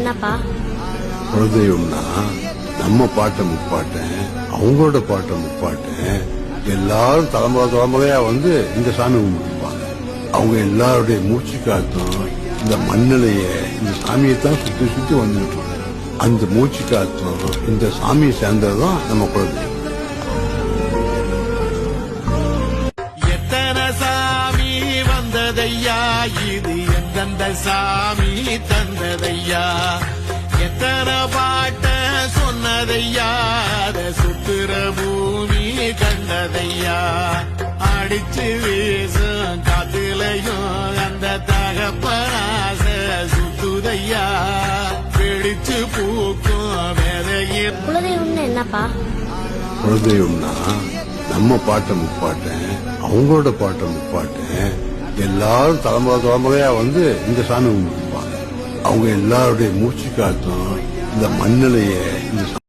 என்னப்பா? குலதெய்வம்னா நம்ம பாட்டை முப்பாட்டேன், அவங்களோட பாட்டை முப்பாட்டேன், எல்லாரும் தலைமுறை தலைமுறையா வந்து இந்த சாமி கும்பிட்டுப்பாங்க. அவங்க எல்லாருடைய மூச்சு காத்தும் இந்த மண்ணிலேயே இந்த சாமியை தான் சுத்தி சுத்தி வந்துட்டு இருக்கு. அந்த மூச்சு காத்தும் இந்த சாமியை சேர்ந்ததுதான் நம்ம குலதெய்வம். எத்தனை சாமி வந்ததையா, இது எந்தெந்த சாமி தந்ததையா, எத்தனை பாட்ட சொன்னதையா, அதை சுத்துற பூமி கண்டதையா, அடிச்சு வீசும் காத்துலையும் அந்த தகப்பனாச சுத்துதையா, பிடிச்சு பூக்கும் வேதையில். குலதெய்வம்னு என்னப்பா? குலதெய்வம்னா நம்ம பாட்டை முப்பாட்டேன், அவங்களோட பாட்டை முப்பாட்டேன், எல்லாரும் தலைமுறை தலைமுறையா வந்து இந்த சாமி கும்பிட்டுப்பாங்க. அவங்க எல்லாருடைய மூச்சு காத்தும் இந்த மண்ணிலேயே இந்த